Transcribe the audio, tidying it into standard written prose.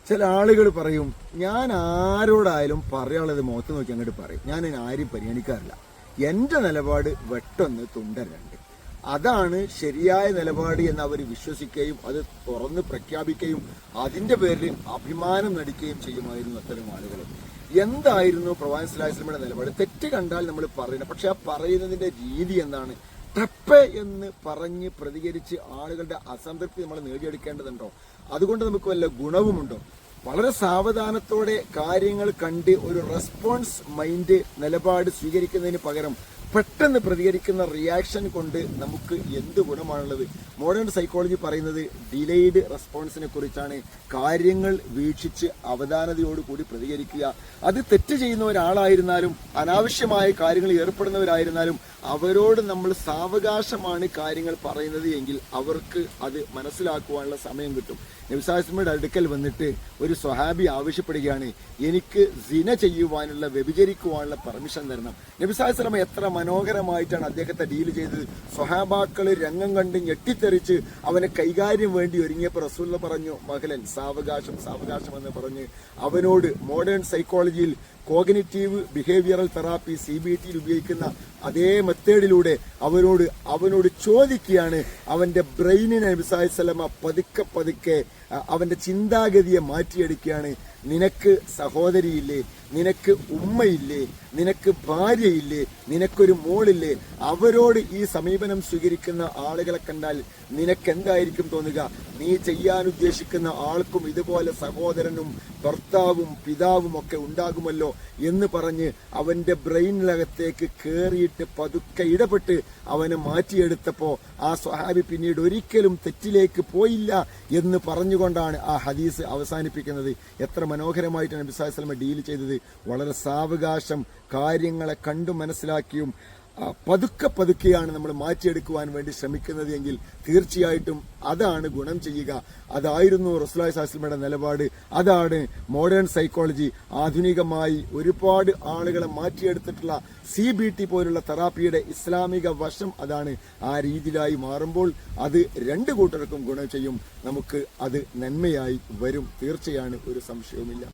ചില ആളുകൾ പറയും, ഞാൻ ആരോടായാലും പറയാനുള്ളത് മുഖത്ത് നോക്കി അങ്ങോട്ട് പറയും, ഞാൻ ആരും പരിഗണിക്കാറില്ല, എന്റെ നിലപാട് വെട്ടൊന്ന് തുണ്ടൻ രണ്ട്, അതാണ് ശരിയായ നിലപാട് എന്ന് അവർ വിശ്വസിക്കുകയും അത് തുറന്ന് പ്രഖ്യാപിക്കുകയും അതിന്റെ പേരിൽ അഭിമാനം നടിക്കുകയും ചെയ്യുമായിരുന്നു അത്തരം ആളുകൾ. എന്തായിരുന്നു പ്രവാചകൻ സ്വല്ലല്ലാഹു അലൈഹി വസല്ലമയുടെ നിലപാട്? തെറ്റ് കണ്ടാൽ നമ്മൾ പറയണം, പക്ഷെ ആ പറയുന്നതിന്റെ രീതി എന്താണ്? ടപ്പേ എന്ന് പറഞ്ഞ് പ്രതികരിച്ച് ആളുകളുടെ അസംതൃപ്തി നമ്മൾ നേടിയെടുക്കേണ്ടതുണ്ടോ? അതുകൊണ്ട് നമുക്ക് വല്ല ഗുണവുമുണ്ടോ? വളരെ സാവധാനത്തോടെ കാര്യങ്ങൾ കണ്ട് ഒരു റെസ്പോൺസ് മൈൻഡ് നിലപാട് സ്വീകരിക്കുന്നതിന് പകരം പെട്ടെന്ന് പ്രതികരിക്കുന്ന റിയാക്ഷൻ കൊണ്ട് നമുക്ക് എന്ത് ഗുണമാണുള്ളത്? മോഡേൺ സൈക്കോളജി പറയുന്നത് ഡിലേഡ് റെസ്പോൺസിനെ കുറിച്ചാണ്. കാര്യങ്ങൾ വീക്ഷിച്ച് അവധാനതയോടുകൂടി പ്രതികരിക്കുക. അത് തെറ്റ് ചെയ്യുന്ന ഒരാളായിരുന്നാലും അനാവശ്യമായ കാര്യങ്ങൾ ഏർപ്പെടുന്നവരായിരുന്നാലും അവരോട് നമ്മൾ സാവകാശമാണ് കാര്യങ്ങൾ പറയുന്നത് എങ്കിൽ അവർക്ക് അത് മനസ്സിലാക്കുവാനുള്ള സമയം കിട്ടും. നബി സല്ലല്ലാഹു അലൈഹി വസല്ലമയുടെ അടുക്കൽ വന്നിട്ട് ഒരു സ്വഹാബി ആവശ്യപ്പെടുകയാണ്, എനിക്ക് സിന ചെയ്യുവാനുള്ള, വ്യഭിചരിക്കുവാനുള്ള പെർമിഷൻ തരണം. നബി സല്ലല്ലാഹു അലൈഹി വസല്ലമ എത്ര മനോഹരമായിട്ടാണ് അദ്ദേഹത്തെ ഡീൽ ചെയ്തത്. സ്വഹാബാക്കള് രംഗം കണ്ട് ഞെട്ടിത്തെറിച്ച് അവനെ കൈകാര്യം വേണ്ടി ഒരുങ്ങിയപ്പോൾ റസൂലുള്ളാഹി പറഞ്ഞു, മകലൻ സാവകാശം സാവകാശം എന്ന് പറഞ്ഞ് അവനോട് മോഡേൺ സൈക്കോളജിയിൽ കോഗ്നിറ്റീവ് ബിഹേവിയറൽ തെറാപ്പി CBT ഉപയോഗിക്കുന്ന അതേ മെത്തേഡിലൂടെ അവനോട് ചോദിക്കുകയാണ്. അവന്റെ ബ്രെയിനിനെ നബി സല്ലല്ലാഹു അലൈഹി വസല്ലമ പതുക്കെ പതുക്കെ അവന്റെ ചിന്താഗതിയെ മാറ്റിയെടുക്കുകയാണ്. നിനക്ക് സഹോദരിയില്ലേ? നിനക്ക് ഉമ്മയില്ലേ? നിനക്ക് ഭാര്യയില്ലേ? നിനക്കൊരു മോളില്ലേ? അവരോട് ഈ സമീപനം സ്വീകരിക്കുന്ന ആളുകളെ കണ്ടാൽ നിനക്ക് എന്തായിരിക്കും തോന്നുക? നീ ചെയ്യാൻ ഉദ്ദേശിക്കുന്ന ആൾക്കും ഇതുപോലെ സഹോദരനും ഭർത്താവും പിതാവും ഒക്കെ ഉണ്ടാകുമല്ലോ എന്ന് പറഞ്ഞ് അവന്റെ ബ്രെയിനിനകത്തേക്ക് കയറിയിട്ട് പതുക്കെ ഇടപെട്ട് അവനെ മാറ്റിയെടുത്തപ്പോ ആ സ്വഹാബി പിന്നീട് ഒരിക്കലും തെറ്റിലേക്ക് പോയില്ല എന്ന് പറഞ്ഞുകൊണ്ടാണ് ആ ഹദീസ് അവസാനിപ്പിക്കുന്നത്. എത്ര മനോഹരമായിട്ടാണ് നബി സല്ലല്ലാഹു അലൈഹി വസല്ലം ഡീൽ ചെയ്തത്. വളരെ സാവകാശം കാര്യങ്ങളെ കണ്ടു മനസ്സിലാക്കിയും പതുക്കെ പതുക്കെയാണ് നമ്മൾ മാറ്റിയെടുക്കുവാൻ വേണ്ടി ശ്രമിക്കുന്നത് എങ്കിൽ തീർച്ചയായിട്ടും അതാണ് ഗുണം ചെയ്യുക. അതായിരുന്നു റസൂലുള്ളാഹി സ്വല്ലല്ലാഹു അലൈഹി വസല്ലമയുടെ നിലപാട്. അതാണ് മോഡേൺ സൈക്കോളജി ആധുനികമായി ഒരുപാട് ആളുകളെ മാറ്റിയെടുത്തിട്ടുള്ള CBT പോലുള്ള തെറാപ്പിയുടെ ഇസ്ലാമിക വശം അതാണ്. ആ രീതിയിലായി മാറുമ്പോൾ അത് രണ്ടു കൂട്ടർക്കും ഗുണം ചെയ്യും. നമുക്ക് അത് നന്മയായി വരും, തീർച്ചയാണ്, ഒരു സംശയവുമില്ല.